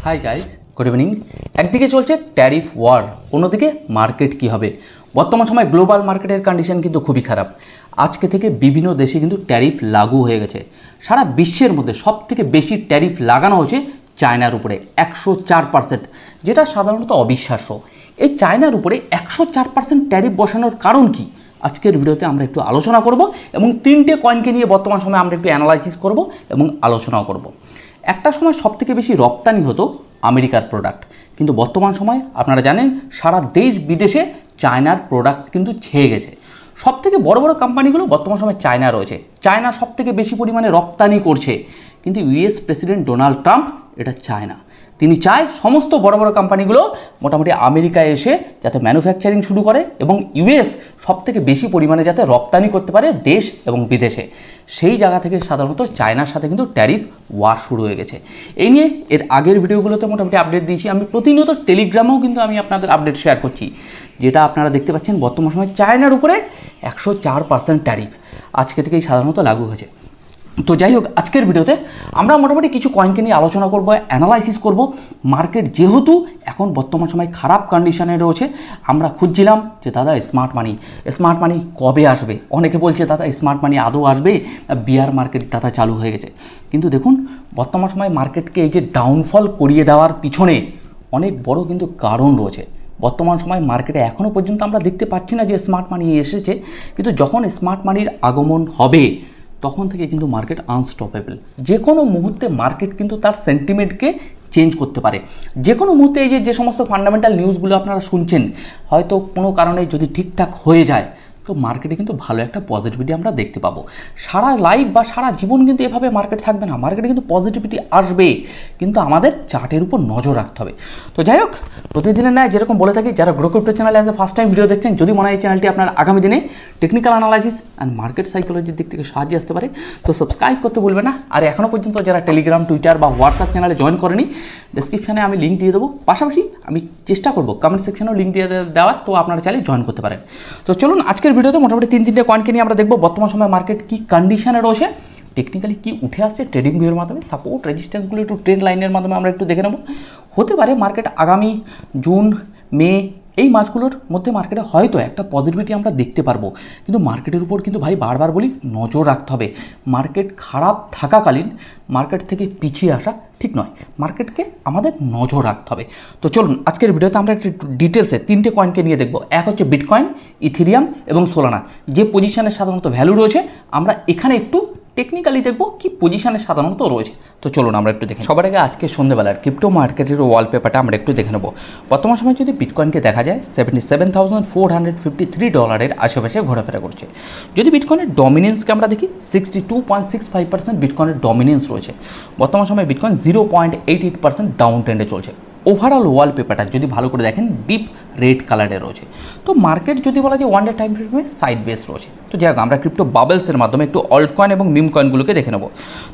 Hi guys, good evening. একদিকে চলছে tariff war, অন্যদিকে মার্কেট কি হবে। বর্তমান সময় গ্লোবাল মার্কেটের কন্ডিশন কিন্তু খুবই খারাপ। আজকে থেকে বিভিন্ন দেশে কিন্তু ট্যারিফ লাগু হয়ে গেছে। সারা বিশ্বের মধ্যে সবথেকে বেশি ট্যারিফ লাগানো হয়েছে চায়নার উপরে 104%, যেটা সাধারণত অবিশ্বাস্য। এই চায়নার উপরে 104% ট্যারিফ বসানোর কারণ কি, আজকের ভিডিওতে আমরা একটু আলোচনা করব এবং তিনটে কয়েনকে নিয়ে বর্তমান সময়ে আমরা একটু অ্যানালাইসিস করব এবং আলোচনাও করব। একটা সময় সবথেকে বেশি রপ্তানি হতো আমেরিকার প্রোডাক্ট, কিন্তু বর্তমান সময় আপনারা জানেন সারা দেশ বিদেশে চায়নার প্রোডাক্ট কিন্তু ছেয়ে গেছে। সবথেকে বড় বড় কোম্পানিগুলো বর্তমান সময় চায়না রয়েছে। চায়না সবথেকে বেশি পরিমাণে রপ্তানি করছে, কিন্তু ইউএস প্রেসিডেন্ট ডোনাল্ড ট্রাম্প এটা চায় না। তিনি চায় সমস্ত বড় বড় কোম্পানিগুলো মোটামুটি আমেরিকায় এসে যাতে ম্যানুফ্যাকচারিং শুরু করে এবং ইউএস সবথেকে বেশি পরিমাণে যাতে রপ্তানি করতে পারে দেশ এবং বিদেশে। সেই জায়গা থেকে সাধারণত চায়নার সাথে কিন্তু ট্যারিফ ওয়ার শুরু হয়ে গেছে। এই নিয়ে এর আগের ভিডিওগুলোতে মোটামুটি আপডেট দিয়েছি। আমি প্রতিনিয়ত টেলিগ্রামেও কিন্তু আমি আপনাদের আপডেট শেয়ার করছি, যেটা আপনারা দেখতে পাচ্ছেন বর্তমান সময় চায়নার উপরে 104% ট্যারিফ আজকে থেকেই সাধারণত লাগু হয়েছে। তো যাই হোক, আজকের ভিডিওতে আমরা মোটামুটি কিছু কয়েনকে নিয়ে আলোচনা করব, অ্যানালাইসিস করব। মার্কেট যেহেতু এখন বর্তমান সময় খারাপ কন্ডিশনে রয়েছে, আমরা খুঁজছিলাম যে দাদা স্মার্ট মানি কবে আসবে। অনেকে বলছে দাদা স্মার্ট মানি আদৌ আসবে, বিয়ার মার্কেট দাদা চালু হয়ে গেছে। কিন্তু দেখুন বর্তমান সময় মার্কেটকে এই যে ডাউনফল করিয়ে দেওয়ার পিছনে অনেক বড় কিন্তু কারণ রয়েছে। বর্তমান সময় মার্কেটে এখনও পর্যন্ত আমরা দেখতে পাচ্ছি না যে স্মার্ট মানি এসেছে, কিন্তু যখন স্মার্ট মানির আগমন হবে তখন থেকে কিন্তু মার্কেট আনস্টপেবল। যে কোনো মুহূর্তে মার্কেট কিন্তু তার সেন্টিমেন্টকে চেঞ্জ করতে পারে। যে কোনো মুহূর্তে এই যে সমস্ত ফান্ডামেন্টাল নিউজগুলো আপনারা শুনছেন, হয়তো কোনো কারণে যদি ঠিকঠাক হয়ে যায় তো মার্কেটে কিন্তু ভালো একটা পজিটিভিটি আমরা দেখতে পাবো। সারা লাইফ বা সারা জীবন কিন্তু এভাবে মার্কেট থাকবে না, মার্কেটে কিন্তু পজিটিভিটি আসবে, কিন্তু আমাদের চার্টের উপর নজর রাখতে হবে। তো যাই হোক, প্রতিদিনের ন্যায় যেরকম বলে থাকি, যারা গ্রো ক্রিপ্টো চ্যানেলে as a first time video দেখছেন, যদি মনে হয় এই চ্যানেলটি আপনার আগামী দিনে টেকনিক্যাল অ্যানালাইসিস অ্যান্ড মার্কেট সাইকোলজির দিক থেকে সাহায্যে আসতে পারে, তো সাবস্ক্রাইব করতে ভুলবেন না। আর এখনও পর্যন্ত যারা টেলিগ্রাম, টুইটার বা হোয়াটসঅ্যাপ চ্যানেলে জয়েন করেনি, ডেসক্রিপশানে আমি লিঙ্ক দিয়ে দেবো। পাশাপাশি আমি চেষ্টা করবো কমেন্ট সেকশনেও লিঙ্ক দিয়ে দেওয়ার, তো আপনারা চাইলে জয়েন করতে পারেন। তো চলুন আজকের ভিডিওতে মোটামুটি তিনটে কয়েনকে নিয়ে আমরা দেখবো বর্তমান সময় মার্কেট কী কন্ডিশনে রয়েছে, টেকনিক্যালি কি উঠে আসছে ট্রেডিং ভিউর মাধ্যমে, সাপোর্ট রেজিস্ট্যান্সগুলো একটু ট্রেন্ড লাইনের মাধ্যমে আমরা একটু দেখে নেব। হতে পারে মার্কেট আগামী জুন, মে এই মাসগুলোর মধ্যে মার্কেটে হয়তো একটা পজিটিভিটি আমরা দেখতে পারবো, কিন্তু মার্কেটের উপর কিন্তু ভাই বারবার বলি নজর রাখতে হবে। মার্কেট খারাপ থাকাকালীন মার্কেট থেকে পিছিয়ে আসা ঠিক নয়, মার্কেটকে আমাদের নজর রাখতে হবে। তো চলুন আজকের ভিডিওতে আমরা একটু ডিটেলসে তিনটে কয়েনকে নিয়ে দেখব। এক হচ্ছে বিটকয়েন, ইথেরিয়াম এবং সোলানা। যে পজিশনে সাধারণত ভ্যালু রয়েছে, আমরা এখানে একটু টেকনিক্যালি দেখব কি পজিশনে সাধারণত রয়েছে। তো চলুন আমরা একটু দেখি। সবার আগে আজকে সন্ধ্যেবেলার ক্রিপ্টো মার্কেটের ওয়ালপেপারটা আমরা একটু দেখে নেব। বর্তমান সময় যদি বিটকয়েনকে দেখা যায়, $77,453 আশেপাশে ঘোরাফেরা করছে। যদি বিটকয়েনের ডমিনেন্সকে আমরা দেখি, 62.65% বিটকয়েনের ডমিনেন্স রয়েছে। বর্তমান সময় বিটকয়েন 0.88% ডাউন ট্রেন্ডে চলছে। ওভারঅল ওয়ালপেপারটা যদি ভালো করে দেখেন ডিপ রেড কালারে রয়েছে। তো মার্কেট যদি বলা যায় ওয়ান ডে টাইম ফ্রেমে সাইড বেস রয়েছে। তো যাই হোক, আমরা ক্রিপ্টো বাবলসের মাধ্যমে একটু অল্ট কয়েন এবং মিম কয়েনগুলোকে দেখে নেব।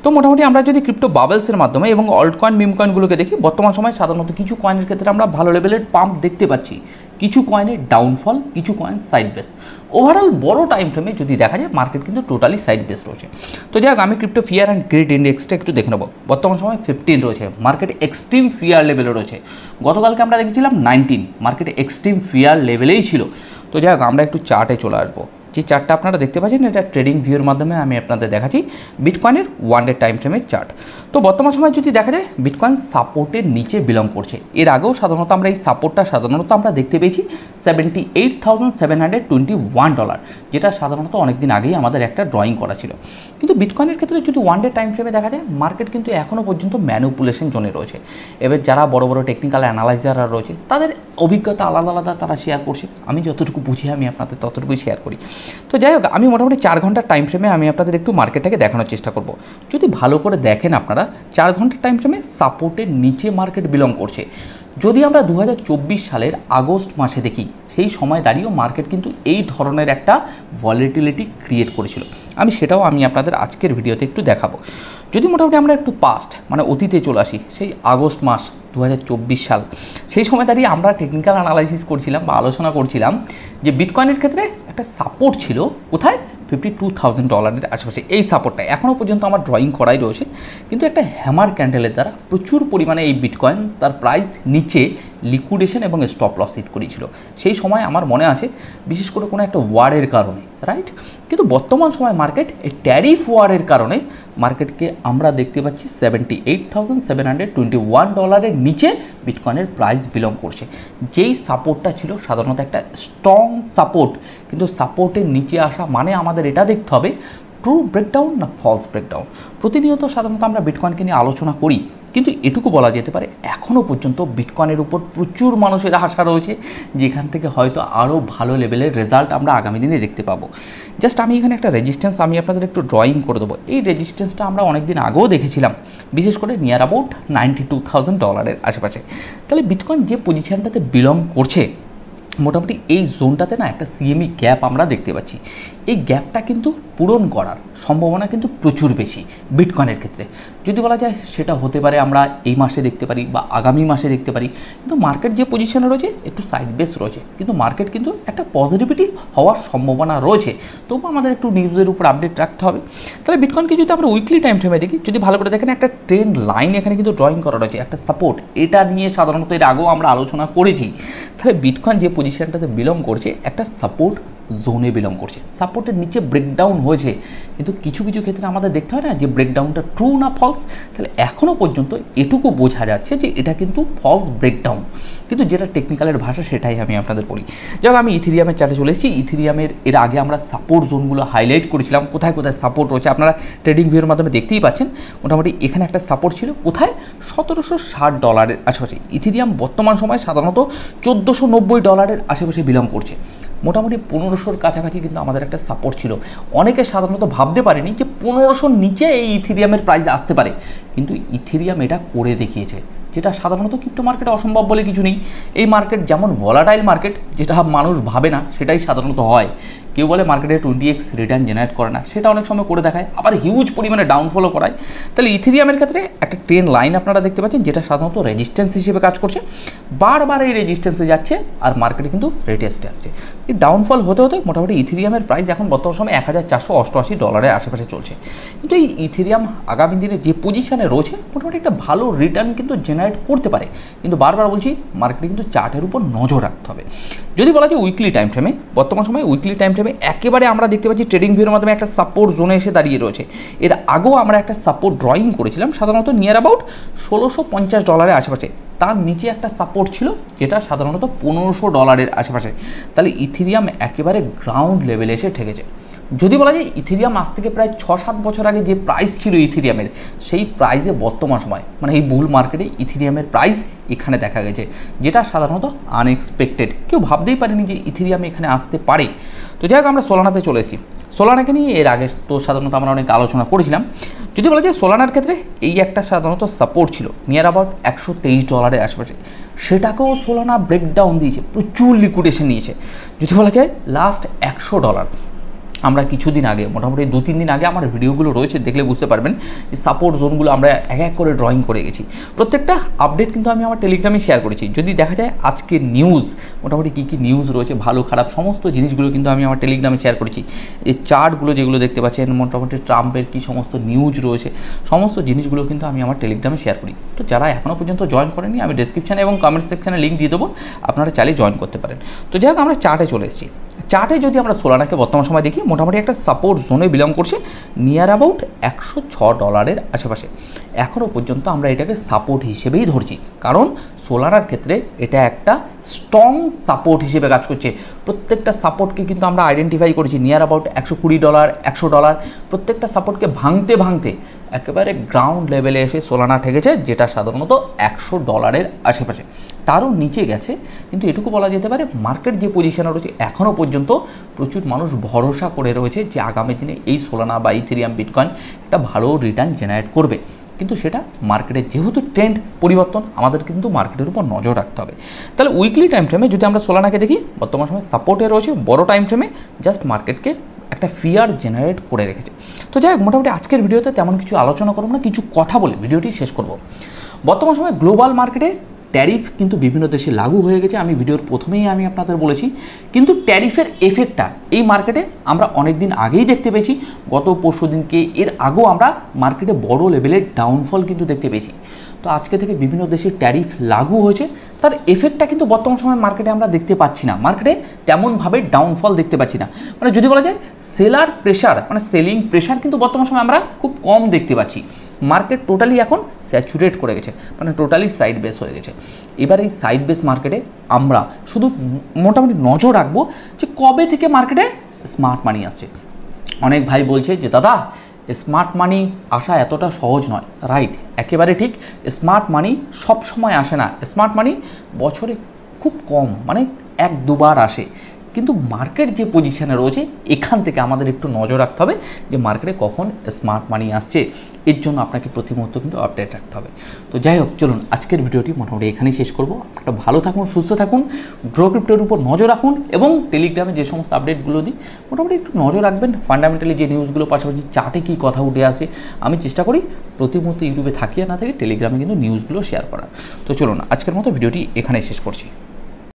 তো মোটামুটি আমরা যদি ক্রিপ্টো বাবলসের মাধ্যমে এবং অল্ট কয়েন, মিম কয়েনগুলোকে দেখি, বর্তমান সময় সাধারণত কিছু কয়েনের ক্ষেত্রে আমরা ভালো লেভেলের পাম্প দেখতে পাচ্ছি, কিছু কয়েনের ডাউনফল, কিছু কয়েন সাইড বেস। ওভারঅল বড় টাইম ফ্রেমে যদি দেখা যায় মার্কেট কিন্তু টোটালি সাইড বেস রয়েছে। তো যাই হোক, আমি ক্রিপ্টো ফিয়ার অ্যান্ড গ্রিড ইন্ডেক্সটা একটু দেখে নেব। বর্তমান সময় 15 রয়েছে, মার্কেট এক্সট্রিম ফিয়ার লেভেলে রয়েছে। গতকালকে আমরা দেখেছিলাম 19, মার্কেট এক্সট্রিম ফিয়ার লেভেলেই ছিল। তো যাই হোক, আমরা একটু চার্টে চলে আসবো। যে চার্টটা আপনারা দেখতে পাচ্ছেন, এটা ট্রেডিং ভিউর মাধ্যমে আমি আপনাদের দেখাচ্ছি বিটকয়েনের ওয়ান ডে টাইম ফ্রেমের চার্ট। তো বর্তমান সময় যদি দেখা যায় বিটকয়েন সাপোর্টের নিচে বিলং করছে। এর আগেও সাধারণত আমরা এই সাপোর্টটা আমরা দেখতে পেয়েছি $78,721, যেটা সাধারণত অনেকদিন আগেই আমাদের একটা ড্রয়িং করা ছিল। কিন্তু বিটকয়েনের ক্ষেত্রে যদি ওয়ান ডে টাইম ফ্রেমে দেখা যায়, মার্কেট কিন্তু এখনও পর্যন্ত ম্যানিপুলেশন জোনে রয়েছে। এবার যারা বড় বড় টেকনিক্যাল অ্যানালাইজাররা রয়েছে, তাদের অভিজ্ঞতা আলাদা আলাদা তারা শেয়ার করছে। আমি যতটুকু বুঝি আমি আপনাদের ততটুকুই শেয়ার করি। তো যাই হোক, আমি মোটামুটি 4 ঘন্টার টাইম ফ্রেমে আমি আপনাদের একটু মার্কেটটাকে দেখানোর চেষ্টা করব। যদি ভালো করে দেখেন আপনারা, 4 ঘন্টার টাইম ফ্রেমে সাপোর্টের নিচে মার্কেট বিলং করছে। যদি আমরা 2024 সালের আগস্ট মাসে দেখি, সেই সময় দাঁড়িয়েও মার্কেট কিন্তু এই ধরনের একটা ভলিটিলিটি ক্রিয়েট করেছিল। সেটাও আমি আপনাদের আজকের ভিডিওতে একটু দেখাবো। যদি মোটামুটি আমরা একটু পাস্ট মানে অতীতে চলে আসি, সেই আগস্ট মাস 2024 সাল, সেই সময় দাঁড়িয়ে আমরা টেকনিক্যাল অ্যানালাইসিস করছিলাম বা আলোচনা করছিলাম যে বিটকয়েনের ক্ষেত্রে একটা সাপোর্ট ছিল কোথায়, $52,000 আশেপাশে। এই সাপোর্টটা এখনও পর্যন্ত আমার ড্রয়িং করাই রয়েছে, কিন্তু একটা হ্যামার ক্যান্ডেলের দ্বারা প্রচুর পরিমাণে এই বিটকয়েন তার প্রাইস নিচে লিকুইডেশন এবং স্টপ লস হিট করেছিল। সেই সময় আমার মনে আছে, বিশেষ করে কোনো একটা ওয়ারের কারণে, রাইট। কিন্তু বর্তমান সময় মার্কেট এই ট্যারিফ ওয়ারের কারণে মার্কেটকে আমরা দেখতে পাচ্ছি $78,721 নিচে বিটকয়েনের প্রাইস বিলং করছে। যেই সাপোর্টটা ছিল সাধারণত একটা স্ট্রং সাপোর্ট, কিন্তু সাপোর্টের নিচে আসা মানে আমাদের এটা দেখতে হবে ট্রু ব্রেকডাউন না ফলস ব্রেকডাউন। প্রতিনিয়ত সাধারণত আমরা বিটকয়েনকে নিয়ে আলোচনা করি, কিন্তু এটুকু বলা যেতে পারে এখনও পর্যন্ত বিটকয়েনের উপর প্রচুর মানুষের আশা রয়েছে, যেখান থেকে হয়তো আরও ভালো লেভেলের রেজাল্ট আমরা আগামী দিনে দেখতে পাবো। জাস্ট আমি এখানে একটা রেজিস্ট্যান্স আমি আপনাদের একটু ড্রয়িং করে দেবো। এই রেজিস্ট্যান্সটা আমরা অনেক দিন আগেও দেখেছিলাম, বিশেষ করে নিয়ার অ্যাবাউট $92,000 আশেপাশে। তাহলে বিটকয়েন যে পজিশানটাতে বিলং করছে, মোটামুটি এই জোনটাতে না একটা সিএমই গ্যাপ আমরা দেখতে পাচ্ছি। এই গ্যাপটা কিন্তু পূরণ করার সম্ভাবনা কিন্তু প্রচুর বেশি বিটকয়েনের ক্ষেত্রে। যদি বলা যায় সেটা হতে পারে আমরা এই মাসে দেখতে পারি বা আগামী মাসে দেখতে পারি, কিন্তু মার্কেট যে পজিশনে রয়েছে একটু সাইড বেস রয়েছে, কিন্তু মার্কেট কিন্তু একটা পজিটিভিটি হওয়ার সম্ভাবনা রয়েছে। তবু আমাদের একটু নিউজের উপর আপডেট রাখতে হবে। তাহলে বিটকয়েনকে যদি আমরা উইকলি টাইম ফ্রেমে দেখি, যদি ভালো করে দেখেন একটা ট্রেন্ড লাইন এখানে কিন্তু ড্রয়িং করা রয়েছে, একটা সাপোর্ট, এটা নিয়ে সাধারণত এর আগেও আমরা আলোচনা করেছি। তাহলে বিটকয়েন যে পজিশনটাতে বিলং করছে একটা সাপোর্ট জোনে বিলং করছে, সাপোর্টের নিচে ব্রেকডাউন হয়েছে, কিন্তু কিছু কিছু ক্ষেত্রে আমাদের দেখতে হয় না যে ব্রেকডাউনটা ট্রু না ফলস। তাহলে এখনও পর্যন্ত এটুকু বোঝা যাচ্ছে যে এটা কিন্তু ফলস ব্রেকডাউন, কিন্তু যেটা টেকনিক্যালের ভাষা সেটাই আমি আপনাদের বলি। যেমন আমি ইথেরিয়ামের চার্টে চলে এসেছি। ইথেরিয়ামের এর আগে আমরা সাপোর্ট জোনগুলো হাইলাইট করেছিলাম, কোথায় কোথায় সাপোর্ট রয়েছে আপনারা ট্রেডিং ভিউর মাধ্যমে দেখতেই পাচ্ছেন। মোটামুটি এখানে একটা সাপোর্ট ছিল কোথায়, $1,760 আশেপাশে। ইথেরিয়াম বর্তমান সময়ে সাধারণত $1,490 আশেপাশে বিলং করছে। মোটামুটি 1500-র কাছাকাছি কিন্তু আমাদের একটা সাপোর্ট ছিল। অনেকে সাধারণত ভাবতে পারেনি যে 1500-র নিচে এই ইথেরিয়ামের প্রাইস আসতে পারে, কিন্তু ইথেরিয়াম এটা করে দেখিয়েছে, যেটা সাধারণত ক্রিপ্টো মার্কেটে অসম্ভব বলে কিছু নেই। এই মার্কেট যেমন ভলাটাইল মার্কেট, যেটা মানুষ ভাবে না সেটাই সাধারণত হয়। কেউ বলে মার্কেটে 20x রিটার্ন জেনারেট করে না, সেটা অনেক সময় করে দেখায়, আবার হিউজ পরিমাণে ডাউনফলও করায়। তাহলে ইথেরিয়ামের ক্ষেত্রে একটা ট্রেন লাইন আপনারা দেখতে পাচ্ছেন, যেটা সাধারণত রেজিস্ট্যান্স হিসেবে কাজ করছে, বারবার এই রেজিস্ট্যান্সে যাচ্ছে আর মার্কেটে কিন্তু রেটেস্টে আসছে। এই ডাউনফল হতে হতে মোটামুটি ইথেরিয়ামের প্রাইস এখন বর্তমান সময় $1,488 আশেপাশে চলছে। কিন্তু এই ইথেরিয়াম আগামী দিনে যে পজিশনে রয়েছে মোটামুটি একটা ভালো রিটার্ন কিন্তু জেনারেট করতে পারে, কিন্তু বারবার বলছি মার্কেটে কিন্তু চার্টের উপর নজর রাখতে হবে। যদি বলা যায় উইকলি টাইম ফ্রেমে, বর্তমান সময় উইকলি টাইম ফ্রেমে একেবারে আমরা দেখতে পাচ্ছি ট্রেডিং ভিউর মাধ্যমে একটা সাপোর্ট জোনে এসে দাঁড়িয়ে রয়েছে। এর আগেও আমরা একটা সাপোর্ট ড্রয়িং করেছিলাম, সাধারণত নিয়ার অ্যাবাউট $1,650 আশেপাশে। তার নিচে একটা সাপোর্ট ছিল যেটা সাধারণত $1,500 আশেপাশে। তাহলে ইথেরিয়াম একেবারে গ্রাউন্ড লেভেলে এসে ঠেকেছে। যদি বলা যায় ইথেরিয়াম আজ থেকে প্রায় 6-7 বছর আগে যে প্রাইস ছিল ইথেরিয়ামের, সেই প্রাইসে বর্তমান সময় মানে এই বুল মার্কেটে ইথেরিয়ামের প্রাইস এখানে দেখা গেছে, যেটা সাধারণত আনএক্সপেক্টেড। কেউ ভাবতেই পারেনি যে ইথেরিয়াম এখানে আসতে পারে। তো যাই হোক, আমরা সোলানাতে চলে এসেছি। সোলানাকে নিয়ে এর আগে তো সাধারণত আমরা অনেক আলোচনা করেছিলাম। যদি বলা যায় সোলানার ক্ষেত্রে এই একটা সাধারণত সাপোর্ট ছিল নিয়ার অ্যাবাউট $123 আশেপাশে, সেটাকেও সোলানা ব্রেকডাউন দিয়েছে, প্রচুর লিকুইডেশন নিয়েছে। যদি বলা যায় লাস্ট $100, আমরা কিছুদিন আগে মোটামুটি 2-3 দিন আগে আমার ভিডিওগুলো রয়েছে, দেখলে বুঝতে পারবেন যে সাপোর্ট জোনগুলো আমরা এক এক করে ড্রয়িং করে গেছি। প্রত্যেকটা আপডেট কিন্তু আমি আমার টেলিগ্রামে শেয়ার করেছি। যদি দেখা যায় আজকের নিউজ, মোটামুটি কী কী নিউজ রয়েছে ভালো খারাপ সমস্ত জিনিসগুলো কিন্তু আমি আমার টেলিগ্রামে শেয়ার করেছি। এই চার্টগুলো যেগুলো দেখতে পাচ্ছেন, মোটামুটি ট্রাম্পের কী সমস্ত নিউজ রয়েছে, সমস্ত জিনিসগুলো কিন্তু আমি আমার টেলিগ্রামে শেয়ার করি। তো যারা এখনও পর্যন্ত জয়েন করেনি, আমি ডেসক্রিপশানে এবং কমেন্ট সেকশানে লিঙ্ক দিয়ে দেবো, আপনারা চাইলে জয়েন করতে পারেন। তো যাই হোক, আমরা চার্টে চলে এসেছি। চার্টে যদি আমরা সোলানাকে বর্তমান সময় দেখি, মোটামুটি একটা সাপোর্ট জোনে বিলং করছে নিয়ার অ্যাবাউট $106 আশেপাশে। এখনও পর্যন্ত আমরা এটাকে সাপোর্ট হিসেবেই ধরছি, কারণ সোলানার ক্ষেত্রে এটা একটা স্ট্রং সাপোর্ট হিসেবে কাজ করছে। প্রত্যেকটা সাপোর্টকে কিন্তু আমরা আইডেন্টিফাই করেছি নিয়ার অ্যাবাউট $120, $100। প্রত্যেকটা সাপোর্টকে ভাঙতে ভাঙতে একেবারে গ্রাউন্ড লেভেলে এসে সোলানা ঠেকেছে, যেটা সাধারণত $100 আশেপাশে, তারও নিচে গেছে। কিন্তু এটুকু বলা যেতে পারে মার্কেট যে পজিশনে রয়েছে এখনও পর্যন্ত প্রচুর মানুষ ভরসা করে রয়েছে যে আগামী দিনে এই সোলানা বা ইথেরিয়াম বিটকয়েন একটা ভালো রিটার্ন জেনারেট করবে। কিন্তু সেটা মার্কেটের যেহেতু ট্রেন্ড পরিবর্তন, আমাদের কিন্তু মার্কেটের উপর নজর রাখতে হবে। তাহলে উইকলি টাইম ফ্রেমে যদি আমরা সোলানাকে দেখি, বর্তমান সময় সাপোর্টে রয়েছে, বড় টাইম ফ্রেমে জাস্ট মার্কেটকে একটা ফিয়ার জেনারেট করে রেখেছে। তো যাই হোক, মোটামুটি আজকের ভিডিওতে তেমন কিছু আলোচনা করবো না, কিছু কথা বলে ভিডিওটি শেষ করব। বর্তমান সময় গ্লোবাল মার্কেটে ট্যারিফ কিন্তু বিভিন্ন দেশে লাগু হয়ে গেছে। আমি ভিডিওর প্রথমেই আপনাদের বলেছি, কিন্তু ট্যারিফের এফেক্টটা এই মার্কেটে আমরা অনেক দিন আগেই দেখতে পেয়েছি। গত পরশু দিনকে এর আগেও আমরা মার্কেটে বড় লেভেলের ডাউনফল কিন্তু দেখতে পেয়েছি। তো আজকে থেকে বিভিন্ন দেশে ট্যারিফ লাগু হয়েছে, তার এফেক্টটা কিন্তু বর্তমান সময় মার্কেটে আমরা দেখতে পাচ্ছি না। মার্কেটে তেমনভাবে ডাউনফল দেখতে পাচ্ছি না, মানে যদি বলা যায় সেলার প্রেশার, মানে সেলিং প্রেশার কিন্তু বর্তমান সময় আমরা খুব কম দেখতে পাচ্ছি। মার্কেট টোটালি এখন স্যাচুরেট করে গেছে, মানে টোটালি সাইড বেস হয়ে গেছে। এবার এই সাইড বেস মার্কেটে আমরা শুধু মোটামুটি নজর রাখবো যে কবে থেকে মার্কেটে স্মার্ট মানি আসছে। অনেক ভাই বলছে যে দাদা স্মার্ট মানি আসা এতটা সহজ নয়। রাইট, একেবারে ঠিক। স্মার্ট মানি সব সময় আসে না, স্মার্ট মানি বছরে খুব কম, মানে 1-2 বার আসে। কিন্তু মার্কেট যে পজিশানে রয়েছে, এখান থেকে আমাদের একটু নজর রাখতে হবে যে মার্কেটে কখন স্মার্ট মানি আসছে। এর জন্য আপনাকে প্রতি মুহূর্ত কিন্তু আপডেট রাখতে হবে। তো যাই হোক, চলুন আজকের ভিডিওটি মোটামুটি এখানেই শেষ করবো। আপনারা ভালো থাকুন, সুস্থ থাকুন, গ্রো ক্রিপ্টোর উপর নজর রাখুন এবং টেলিগ্রামে যে সমস্ত আপডেটগুলো দিই মোটামুটি একটু নজর রাখবেন। ফান্ডামেন্টালি যে নিউজগুলো, পাশাপাশি চার্টে কী কথা উঠে আসে, আমি চেষ্টা করি প্রতি মুহূর্তে ইউটিউবে থাকিয়ে না থেকে টেলিগ্রামে কিন্তু নিউজগুলো শেয়ার করার। তো চলুন আজকের মতো ভিডিওটি এখানেই শেষ করছি।